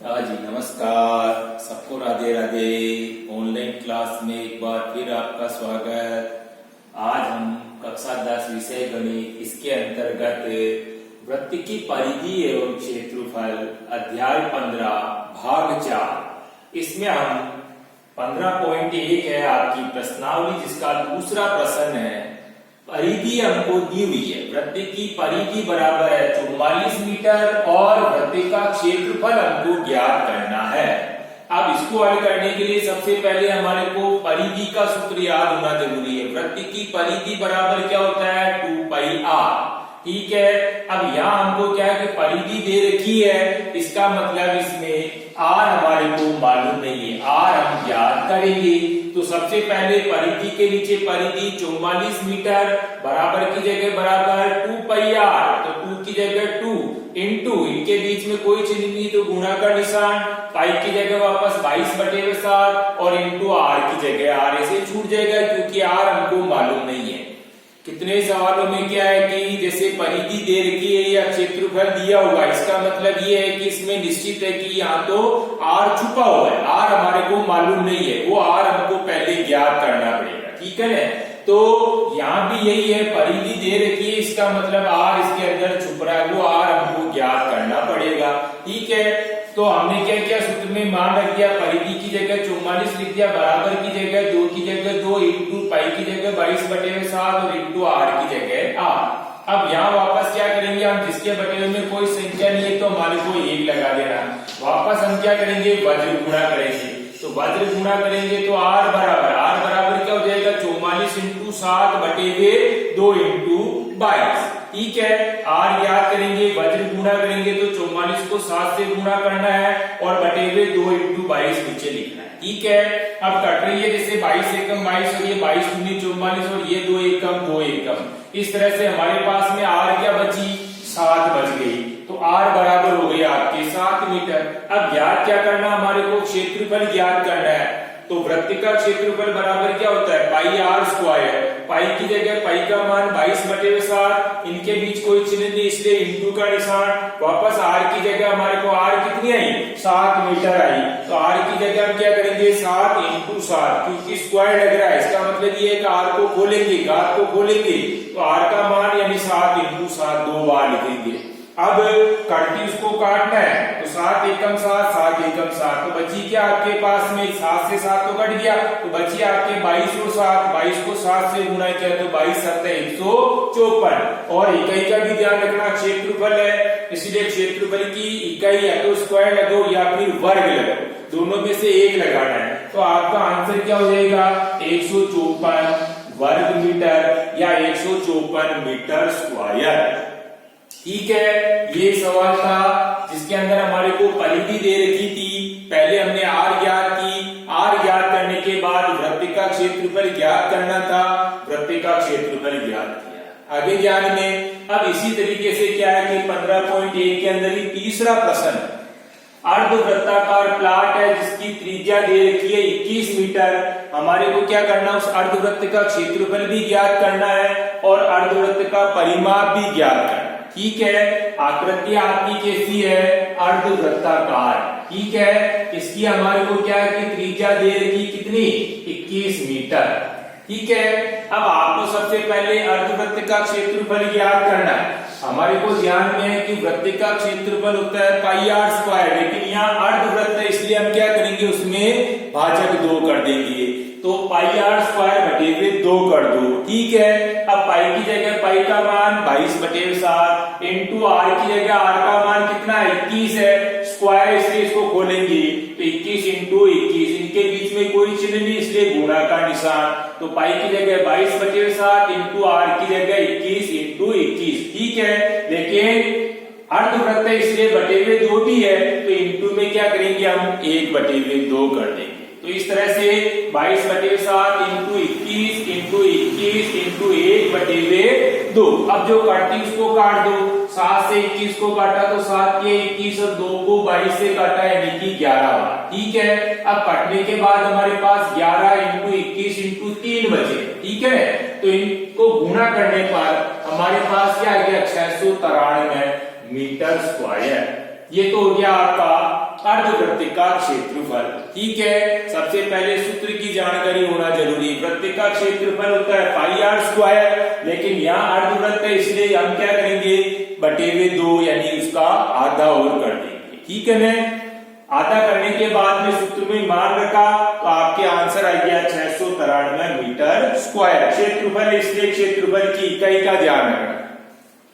हाँ जी, नमस्कार सबको, राधे राधे। ऑनलाइन क्लास में एक बार फिर आपका स्वागत। आज हम कक्षा 10 विषय गणित, इसके अंतर्गत वृत्त की परिधि एवं क्षेत्रफल अध्याय 15 भाग 4, इसमें हम 15.1 है आपकी प्रश्नावली, जिसका दूसरा प्रश्न है परिधि हमको दी हुई है। वृत्त की परिधि बराबर है 44 मीटर और वृत्त का क्षेत्रफल हमको ज्ञात करना है। अब इसको हल करने के लिए सबसे पहले हमारे को परिधि का सूत्र याद होना जरूरी है। वृत्त की परिधि बराबर क्या होता है 2 पाई r। ठीक है, अब यहाँ हमको क्या है कि परिधि दे रखी है, इसका मतलब इसमें r हमारे को मालूम नहीं है, r हम ज्ञात करेंगे। तो सबसे पहले परिधि के नीचे परिधि 44 मीटर बराबर की जगह बराबर 2 पाई r, तो 2 की जगह 2 इंटू, इनके बीच में कोई चिन्ह नहीं तो गुणा का निशान, पाई की जगह वापस 22/7 और इंटू r की जगह r ऐसे छूट जाएगा, क्योंकि r हमको मालूम नहीं है। कितने सवालों में क्या है कि जैसे परिधि दे रखी है या क्षेत्रफल दिया हुआ, इसका मतलब ये है कि इसमें निश्चित है कि यहाँ तो r छुपा हुआ है, r हमारे को मालूम नहीं है, वो r हमको पहले ज्ञात करना पड़ेगा। ठीक है ना, तो यहाँ भी यही है, परिधि दे रखी है, इसका मतलब r इसके अंदर छुप रहा है, वो r हमको ज्ञात करना पड़ेगा। ठीक है, तो हमने क्या किया, सूत्र में मान रख दिया, परिधि की जगह 44 लिख दिया, बराबर की जगह 2 की जगह 2 इंटू पाई की जगह 22/7 और इंटू r की जगह r। अब यहाँ वापस क्या करेंगे हम, जिसके बटे में कोई संख्या नहीं है तो हमारे को 1 लगा देना। वापस हम क्या करेंगे, वज्र गुणा करेंगे, तो वज्र गुणा करेंगे तो r बराबर क्या हो जाएगा 44 इंटू 7/2 इंटू 22। ठीक है, r याद करेंगे, वज्र गुणा करेंगे तो 44 को 7 से गुणा करना है और बटे हुए 2 इंटू 22 नीचे लिखना है। ठीक है, अब कट रही है, जैसे 22 एकम 22 और ये 22 दूनी 44 और ये 2 एकम 2 एकम, इस तरह से हमारे पास में r क्या बची, 7 बच गई, तो r बराबर हो गया आपके 7 मीटर। अब ज्ञात क्या करना, हमारे को क्षेत्रफल ज्ञात करना है। तो वृत्त का क्षेत्रफल बराबर क्या होता है पाई r स्क्वायर, पाई की जगह पाई का मान 22/7, इनके बीच कोई चिन्ह नहीं इसलिए इंटू का निशान, वापस r की जगह हमारे को r कितनी आई 7 मीटर आई, तो r की जगह हम क्या करेंगे 7 इंटू 7, क्योंकि स्क्वायर लग रहा है, इसका मतलब ये है कि r को खोलेंगे, घात को खोलेंगे तो r का मान यानी 7 इंटू 7 2 बार लिखेंगे। अब काटी उसको काटना है, तो 7 एकम 7 7 एकम 7, तो बची क्या आपके पास में 7 से 7 तो कट गया, तो बची आपके 22 और 7, 22 को 7 से गुणा किया तो 22 7 154। और इकाई का भी ध्यान रखना, क्षेत्रफल है इसलिए क्षेत्रफल की इकाई या तो स्क्वायर लगो या फिर वर्ग लगो, दोनों में से एक लगाना है। तो आपका आंसर क्या हो जाएगा 154 वर्ग मीटर या 154 मीटर स्क्वायर। ठीक है, ये सवाल था जिसके अंदर हमारे को परिधि दे रखी थी। पहले हमने r ज्ञात की, r ज्ञात करने के बाद वृत्त का क्षेत्रफल ज्ञात करना था, वृत्त का क्षेत्रफल ज्ञात किया। आगे ध्यान में, अब इसी तरीके से क्या है कि 15.1 के अंदर ही तीसरा प्रश्न, अर्धवृत्ताकार प्लाट है जिसकी त्रिज्या दे रखी है 21 मीटर। हमारे को क्या करना, उस अर्धवृत्त का क्षेत्रफल भी ज्ञात करना है और अर्धवृत्त का परिमाप भी ज्ञात करना। ठीक है, आकृति आपकी कैसी है, अर्धवृत्ताकार। ठीक है, इसकी हमारे को क्या है कि त्रिज्या दे रखी कितनी 21 मीटर। ठीक है, अब आपको सबसे पहले अर्धवृत्त का क्षेत्रफल ज्ञात करना है। हमारे को ध्यान में है कि वृत्त का क्षेत्रफल होता है पाई r स्क्वायर, लेकिन यहाँ अर्धवृत्त है इसलिए हम क्या करेंगे, उसमें भाजक 2 कर देंगे, तो पाई r स्क्वायर बटे हुए 2 कर दो। ठीक है, अब पाई की जगह पाई का मान 22/7 इंटू r की जगह r का मान कितना है 21 है, स्क्वायर इसलिए इसको खोलेंगे तो 21 इंटू 21, इनके बीच में कोई चिन्ह नहीं इसलिए गुणा का निशान, तो पाई की जगह 22/7 इंटू r की जगह 21 इंटू 21। ठीक है, लेकिन अर्धवृत्त है इसलिए बटे हुए 2 भी है, तो इंटू में क्या करेंगे हम 1/2 कर देंगे। तो इस तरह से 22/7 इंटू 21 इंटू 21 इंटू 1/2। अब जो काटती उसको काट दो, 7 से 21 को काटा तो 7 के 21 और 2 को 22 से काटा यानी कि 11 बार। ठीक है, अब काटने के बाद हमारे पास 11 इंटू 21 इंटू 3 बचे। ठीक है, तो इनको गुणा करने पर हमारे पास क्या आ गया 693 मीटर स्क्वायर। ये तो हो गया आपका अर्धवृत्त का क्षेत्रफल। ठीक है, सबसे पहले सूत्र की जानकारी होना जरूरी। वृत्त का क्षेत्रफल होता है पाई आर स्क्वायर, लेकिन यहाँ अर्धवृत्त है इसलिए हम क्या करेंगे, बटे हुए 2 यानी उसका आधा और कर देंगे। ठीक है ना, आधा करने के बाद में सूत्र में मान रखा तो आपके आंसर आ गया 693 मीटर स्क्वायर। क्षेत्रफल इसलिए क्षेत्रफल की इकाई का ध्यान रखना।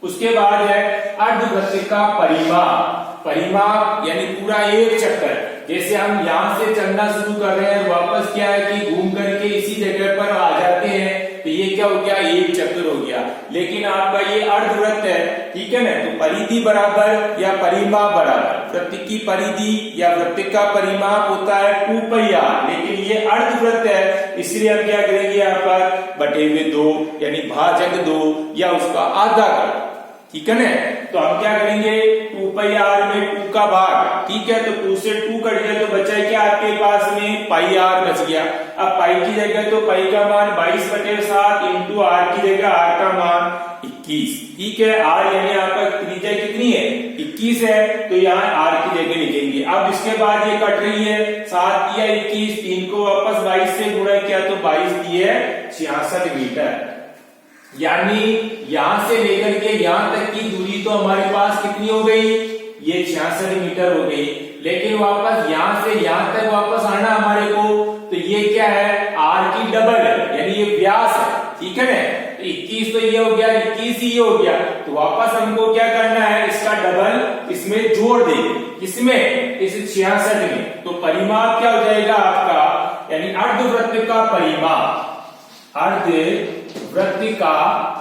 उसके बाद है अर्धवृत्त का परिमाप। परिमाप यानी पूरा एक चक्कर, जैसे हम यहाँ से चलना शुरू कर रहे हैं, वापस क्या है कि घूम करके इसी जगह पर आ जाते हैं, तो ये क्या हो गया, एक चक्कर हो गया। लेकिन आपका ये अर्धवृत्त है, ठीक है ना, तो परिधि बराबर या परिमाप बराबर, वृत्त की परिधि या वृत्त का परिमाप होता है 2 पाई आर, लेकिन ये अर्धवृत्त है इसलिए हम क्या करेंगे यहाँ पर बटे हुए 2 यानी भाजक 2 या उसका आधा कर। ठीक है ना, तो हम क्या करेंगे 2 पाई आर में 2 का भाग। ठीक है, तो 2 से 2 कट गया तो बचा क्या आपके पास में पाई आर बच गया। अब पाई की जगह तो पाई का मान 22/7 इंटू आर की जगह आर का मान 21। ठीक है, आर यानी आपका त्रिज्या कितनी है 21 है, तो यहाँ आर की जगह लिखेंगे। अब इसके बाद ये कट रही है, 7 दिया 21, 3 को वापस 22 से गुणा किया तो 22 दिए 66 मीटर। यानी यहां से लेकर के यहां तक की दूरी तो हमारे पास कितनी हो गई, ये 66 मीटर हो गई। लेकिन वापस यहां से यहां तक वापस आना हमारे को, तो ये क्या है आर की डबल है, यानी ये व्यास है। ठीक है ना, तो 21 तो ये हो गया, 21 ही ये हो गया, तो वापस हमको क्या करना है, इसका डबल इसमें जोड़ देंगे। किसमें, इस 66 में। तो परिमाप क्या हो जाएगा आपका, यानी अर्धवृत्त का परिमाप, अर्धवृत्त का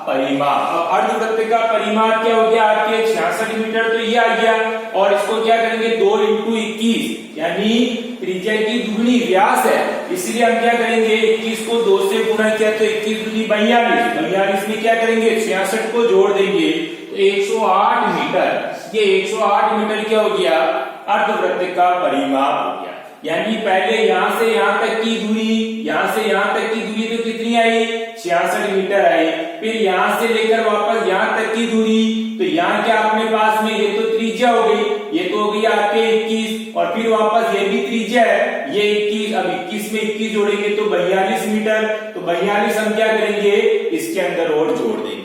परिमाप। अब अर्धवृत्त का परिमाप क्या हो गया आपके 66 मीटर, तो ये आ गया। और इसको क्या करेंगे 2 इंटू 21 यानी त्रिज्या की दुगनी व्यास है, इसलिए हम क्या करेंगे 21 को 2 से गुणा किया तो 21 दूनी 42 में क्या करेंगे 66 को जोड़ देंगे तो 108 मीटर। ये 108 मीटर क्या हो गया, अर्धवृत्त का परिमाप हो गया। यानी पहले यहां से यहां तक की दूरी, यहां से यहां तक की दूरी तो कितनी आई 66 मीटर आई। फिर यहां से लेकर वापस यहां तक की दूरी, तो यहाँ क्या अपने पास में ये तो त्रिज्या हो गई, ये तो हो गई आपके 21, और फिर वापस ये भी त्रिज्या है, ये 21। अब 21 में 21 जोड़ेंगे तो 42 मीटर, तो 42 हम क्या करेंगे इसके अंदर और जोड़ देंगे।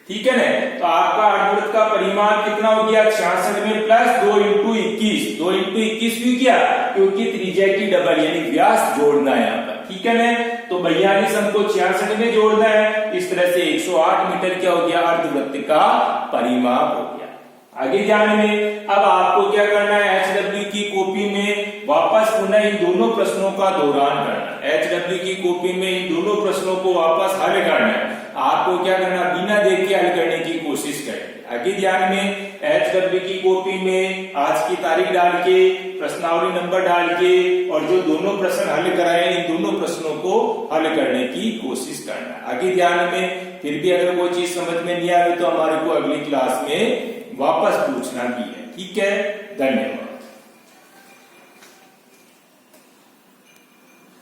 ठीक है ना, तो आपका अर्धवृत्त का परिमाप कितना हो गया 66 में प्लस 2 इंटू 21। 2 इंटू 21 क्यों किया, क्योंकि त्रिज्या की डबल यानी व्यास जोड़ना है यहाँ पर। ठीक है ना, तो 42 हमको 66 में जोड़ना है, इस तरह से 108 मीटर क्या हो गया अर्धवृत्त का परिमाप हो गया। आगे ध्यान में, अब आपको क्या करना है HW की कॉपी में वापस पुनः इन दोनों प्रश्नों का दोहरान करना है। HW की कॉपी में इन दोनों प्रश्नों को वापस हल करना है। आपको क्या करना, बिना देख के हल करने की कोशिश करें। आगे ध्यान में, HW की कॉपी में आज की तारीख डाल के, प्रश्नावली नंबर डाल के और जो दोनों प्रश्न हल कराए इन दोनों प्रश्नों को हल करने की कोशिश करना। आगे ध्यान में, फिर भी अगर कोई चीज समझ में नहीं आ रही तो हमारे को अगली क्लास में वापस पूछना भी है। ठीक है, धन्यवाद।